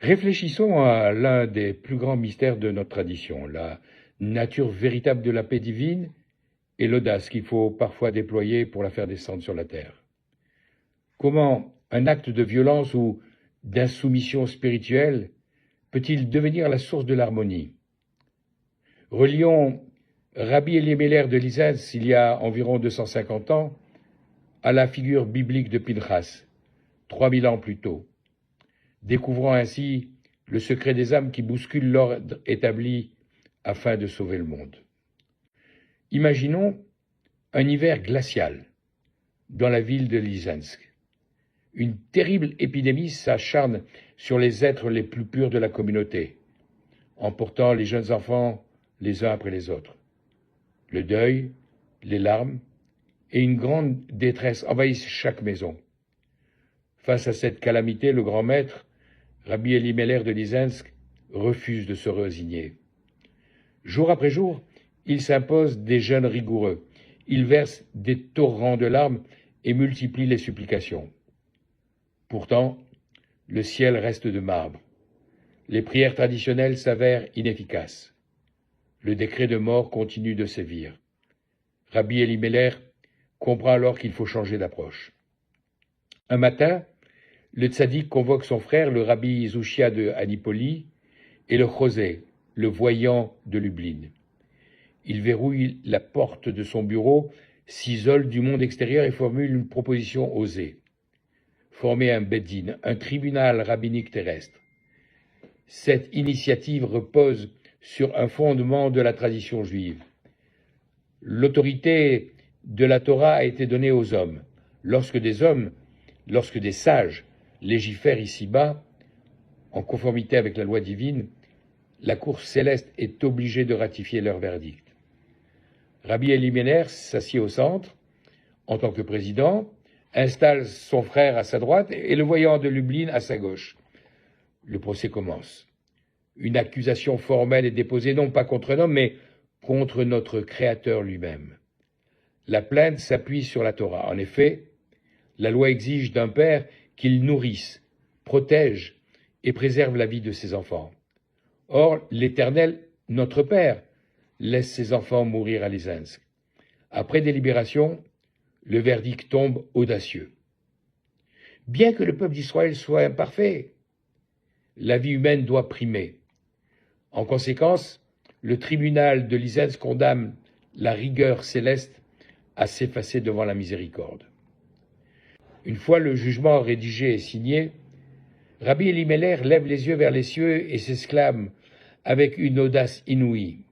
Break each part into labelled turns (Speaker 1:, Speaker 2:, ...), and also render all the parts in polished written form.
Speaker 1: Réfléchissons à l'un des plus grands mystères de notre tradition, la nature véritable de la paix divine et l'audace qu'il faut parfois déployer pour la faire descendre sur la terre. Comment un acte de violence ou d'insoumission spirituelle peut-il devenir la source de l'harmonie? Relions Rabbi Elimelech de Lizaz, il y a environ 250 ans, à la figure biblique de Pinchas, 3000 ans plus tôt, découvrant ainsi le secret des âmes qui bousculent l'ordre établi afin de sauver le monde. Imaginons un hiver glacial dans la ville de Lizensk. Une terrible épidémie s'acharne sur les êtres les plus purs de la communauté, emportant les jeunes enfants les uns après les autres. Le deuil, les larmes et une grande détresse envahissent chaque maison. Face à cette calamité, le grand maître, Rabbi Elimelech de Lizensk, refuse de se résigner. Jour après jour, il s'impose des jeûnes rigoureux. Il verse des torrents de larmes et multiplie les supplications. Pourtant, le ciel reste de marbre. Les prières traditionnelles s'avèrent inefficaces. Le décret de mort continue de sévir. Rabbi Elimelech comprend alors qu'il faut changer d'approche. Un matin, le tzaddik convoque son frère, le rabbi Zouchia de Anipoli, et le chosé, le voyant de Lublin. Il verrouille la porte de son bureau, s'isole du monde extérieur et formule une proposition osée. Former un beddin, un tribunal rabbinique terrestre. Cette initiative repose sur un fondement de la tradition juive. L'autorité de la Torah a été donnée aux hommes. Lorsque des sages légifèrent ici-bas, en conformité avec la loi divine, la Cour céleste est obligée de ratifier leur verdict. Rabbi Elimelech s'assied au centre, en tant que président, installe son frère à sa droite et le voyant de Lublin à sa gauche. Le procès commence. Une accusation formelle est déposée non pas contre un homme, mais contre notre Créateur lui-même. La plainte s'appuie sur la Torah. En effet, la loi exige d'un père qu'il nourrisse, protège et préserve la vie de ses enfants. Or, l'Éternel, notre Père, laisse ses enfants mourir à Lizensk. Après délibération, le verdict tombe audacieux. Bien que le peuple d'Israël soit imparfait, la vie humaine doit primer. En conséquence, le tribunal de Lizensk condamne la rigueur céleste à s'effacer devant la miséricorde. Une fois le jugement rédigé et signé, Rabbi Elimelech lève les yeux vers les cieux et s'exclame avec une audace inouïe.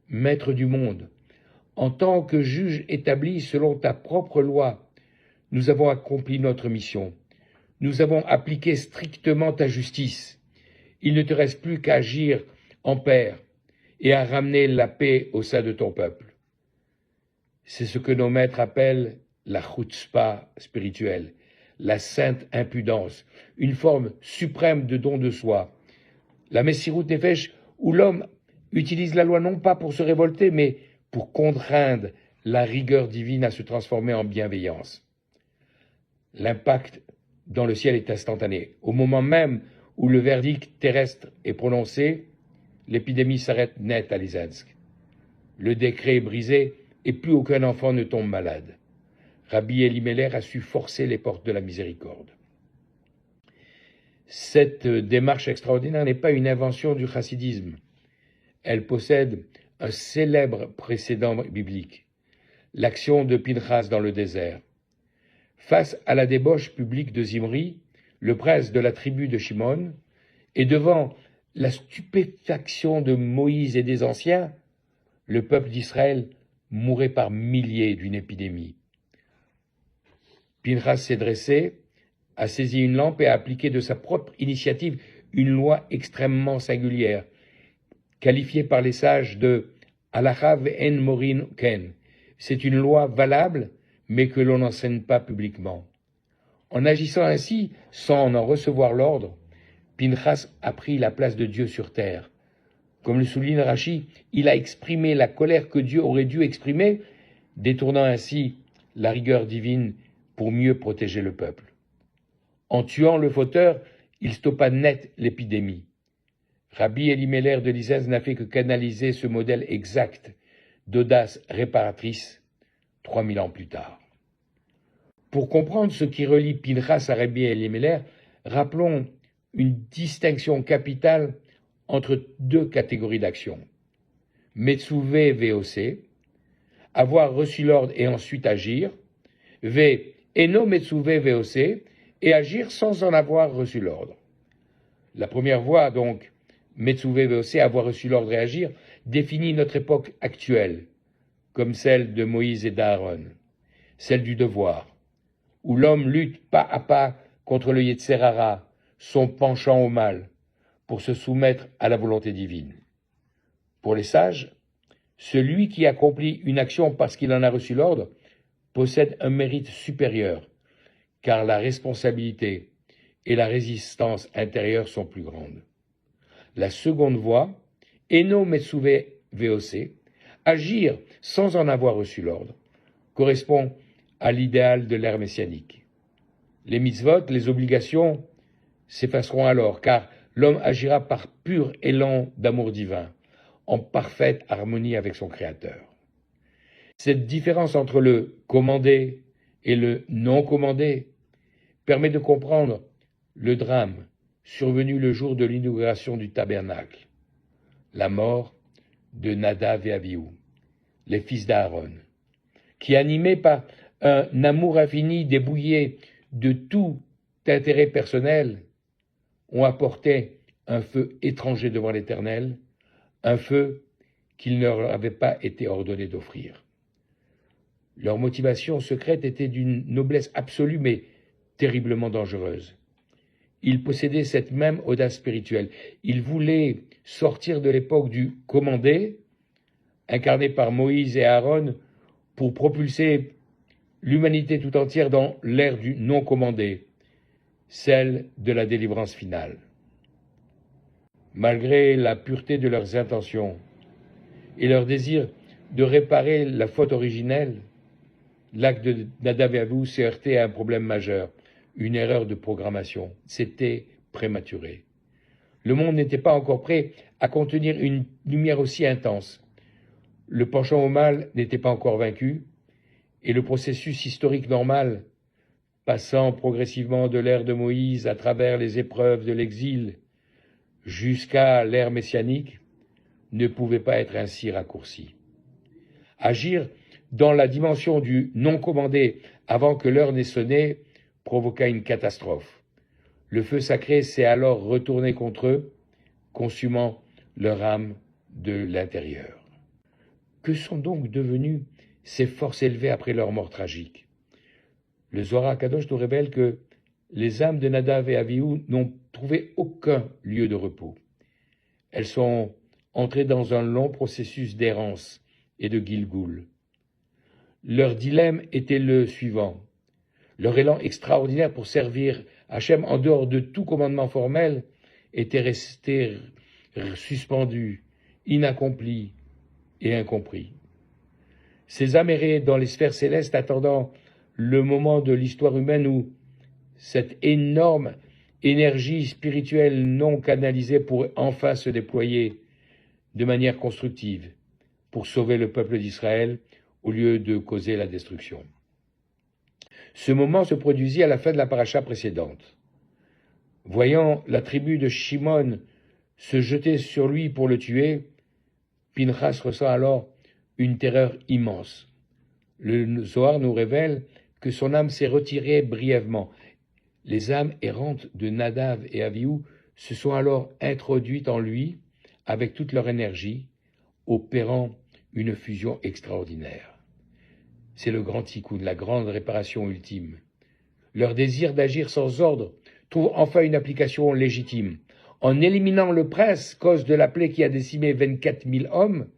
Speaker 1: Maître du monde, en tant que juge établi selon ta propre loi, nous avons accompli notre mission. Nous avons appliqué strictement ta justice. Il ne te reste plus qu'à agir en père et à ramener la paix au sein de ton peuple. C'est ce que nos maîtres appellent la chutzpah spirituelle, la sainte impudence, une forme suprême de don de soi. La Messirut Nefesh, où l'homme utilise la loi non pas pour se révolter, mais pour contraindre la rigueur divine à se transformer en bienveillance. L'impact dans le ciel est instantané. Au moment même où le verdict terrestre est prononcé, l'épidémie s'arrête net à Lizensk. Le décret est brisé et plus aucun enfant ne tombe malade. Rabbi Elimelech a su forcer les portes de la miséricorde. Cette démarche extraordinaire n'est pas une invention du chassidisme. Elle possède un célèbre précédent biblique, l'action de Pinchas dans le désert. Face à la débauche publique de Zimri, le prince de la tribu de Shimon, et devant la stupéfaction de Moïse et des anciens, le peuple d'Israël mourait par milliers d'une épidémie. Pinchas s'est dressé, a saisi une lampe et a appliqué de sa propre initiative une loi extrêmement singulière, qualifiée par les sages de « halacha ve'en morin ken ». C'est une loi valable, mais que l'on n'enseigne pas publiquement. En agissant ainsi, sans en recevoir l'ordre, Pinchas a pris la place de Dieu sur terre. Comme le souligne Rashi, il a exprimé la colère que Dieu aurait dû exprimer, détournant ainsi la rigueur divine pour mieux protéger le peuple. En tuant le fauteur, Il stoppa net l'épidémie. Rabbi Elimelech de Lizaz n'a fait que canaliser ce modèle exact d'audace réparatrice 3000 ans plus tard. Pour comprendre ce qui relie Pinchas à Rabbi Elimelech, rappelons une distinction capitale entre deux catégories d'actions. Metsuvé VOC, avoir reçu l'ordre et ensuite agir, V, Eno Metsuvé VOC, et agir sans en avoir reçu l'ordre. La première voie, donc, Metsuvé VOC, avoir reçu l'ordre et agir, définit notre époque actuelle, comme celle de Moïse et d'Aaron, celle du devoir, où l'homme lutte pas à pas contre le Yetzer Hara, son penchant au mal, pour se soumettre à la volonté divine. Pour les sages, celui qui accomplit une action parce qu'il en a reçu l'ordre possède un mérite supérieur, car la responsabilité et la résistance intérieure sont plus grandes. La seconde voie, Eno Metsuvé VOC, agir sans en avoir reçu l'ordre, correspond à l'idéal de l'ère messianique. Les mitzvot, les obligations, s'effaceront alors, car l'homme agira par pur élan d'amour divin, en parfaite harmonie avec son Créateur. Cette différence entre le commandé et le non commandé permet de comprendre le drame survenu le jour de l'inauguration du tabernacle, la mort de Nadav et Abihu, les fils d'Aaron, qui, animés par un amour infini débouillé de tout intérêt personnel, ont apporté un feu étranger devant l'Éternel, un feu qu'il ne leur avait pas été ordonné d'offrir. Leur motivation secrète était d'une noblesse absolue mais terriblement dangereuse. Ils possédaient cette même audace spirituelle. Ils voulaient sortir de l'époque du commandé, incarné par Moïse et Aaron, pour propulser l'humanité tout entière dans l'ère du non commandé, celle de la délivrance finale. Malgré la pureté de leurs intentions et leur désir de réparer la faute originelle, l'acte de Nadav et Abihu s'est heurté à un problème majeur, une erreur de programmation. C'était prématuré. Le monde n'était pas encore prêt à contenir une lumière aussi intense. Le penchant au mal n'était pas encore vaincu, et le processus historique normal, passant progressivement de l'ère de Moïse à travers les épreuves de l'exil jusqu'à l'ère messianique, ne pouvait pas être ainsi raccourci. Agir dans la dimension du non commandé avant que l'heure n'ait sonné provoqua une catastrophe. Le feu sacré s'est alors retourné contre eux, consumant leur âme de l'intérieur. Que sont donc devenues ces forces élevées après leur mort tragique? Le Zohar Kadosh nous révèle que les âmes de Nadav et Abihu n'ont trouvé aucun lieu de repos. Elles sont entrées dans un long processus d'errance et de Gilgoul. Leur dilemme était le suivant. Leur élan extraordinaire pour servir Hachem en dehors de tout commandement formel était resté suspendu, inaccompli et incompris. Ces âmes erraient dans les sphères célestes attendant le moment de l'histoire humaine où cette énorme énergie spirituelle non canalisée pourrait enfin se déployer de manière constructive pour sauver le peuple d'Israël au lieu de causer la destruction. Ce moment se produisit à la fin de la paracha précédente. Voyant la tribu de Shimon se jeter sur lui pour le tuer, Pinchas ressent alors une terreur immense. Le Zohar nous révèle que son âme s'est retirée brièvement. Les âmes errantes de Nadav et Abihu se sont alors introduites en lui avec toute leur énergie, opérant une fusion extraordinaire. C'est le grand tikkun, la grande réparation ultime. Leur désir d'agir sans ordre trouve enfin une application légitime. En éliminant le prince, cause de la plaie qui a décimé 24 000 hommes,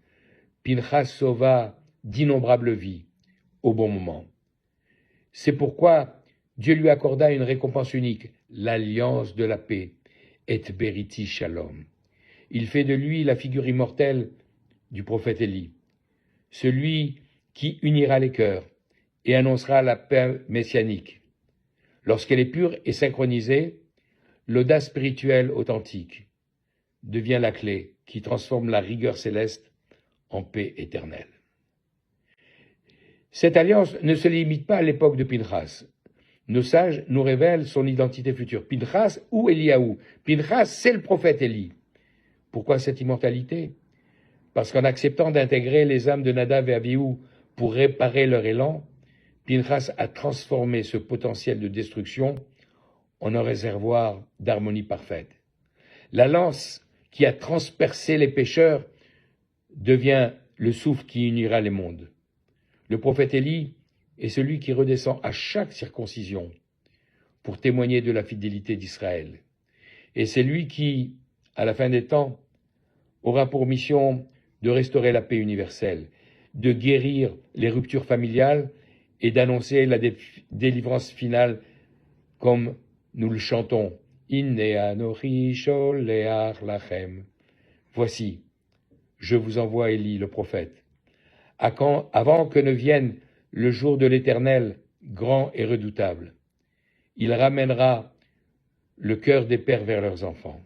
Speaker 1: Pinchas sauva d'innombrables vies au bon moment. C'est pourquoi Dieu lui accorda une récompense unique, l'alliance de la paix, et beriti shalom. Il fait de lui la figure immortelle du prophète Élie, celui qui unira les cœurs et annoncera la paix messianique. Lorsqu'elle est pure et synchronisée, l'audace spirituelle authentique devient la clé qui transforme la rigueur céleste en paix éternelle. Cette alliance ne se limite pas à l'époque de Pinchas. Nos sages nous révèlent son identité future. Pinchas ou Eliaou. Pinchas, c'est le prophète Élie. Pourquoi cette immortalité? Parce qu'en acceptant d'intégrer les âmes de Nadav et Abihu pour réparer leur élan, Pinchas a transformé ce potentiel de destruction en un réservoir d'harmonie parfaite. La lance qui a transpercé les pécheurs devient le souffle qui unira les mondes. Le prophète Élie est celui qui redescend à chaque circoncision pour témoigner de la fidélité d'Israël. Et c'est lui qui, à la fin des temps, aura pour mission de restaurer la paix universelle, de guérir les ruptures familiales et d'annoncer la délivrance finale comme nous le chantons. Inne anochi sholeach lachem. Voici, je vous envoie Élie, le prophète. Avant que ne vienne le jour de l'Éternel, grand et redoutable, il ramènera le cœur des pères vers leurs enfants.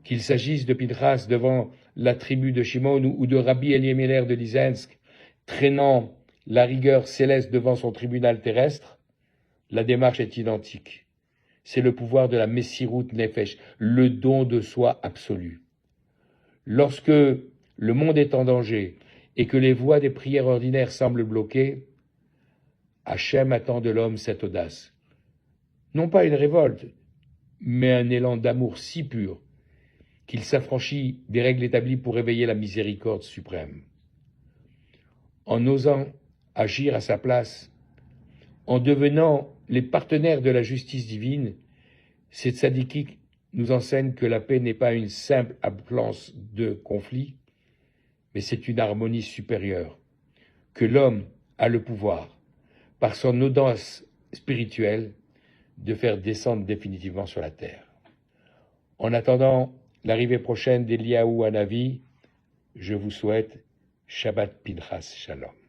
Speaker 1: Qu'il s'agisse de Pinchas devant la tribu de Shimon ou de Rabbi Eliezer de Lizensk, traînant la rigueur céleste devant son tribunal terrestre, la démarche est identique. C'est le pouvoir de la Messirut Nefesh, le don de soi absolu. Lorsque le monde est en danger et que les voies des prières ordinaires semblent bloquées, Hachem attend de l'homme cette audace. Non pas une révolte, mais un élan d'amour si pur qu'il s'affranchit des règles établies pour réveiller la miséricorde suprême. En osant agir à sa place, en devenant les partenaires de la justice divine, cette tzaddik nous enseigne que la paix n'est pas une simple absence de conflit, mais c'est une harmonie supérieure, que l'homme a le pouvoir, par son audace spirituelle, de faire descendre définitivement sur la terre. En attendant l'arrivée prochaine d'Eliaou Hanavi, je vous souhaite Shabbat Pinchas Shalom.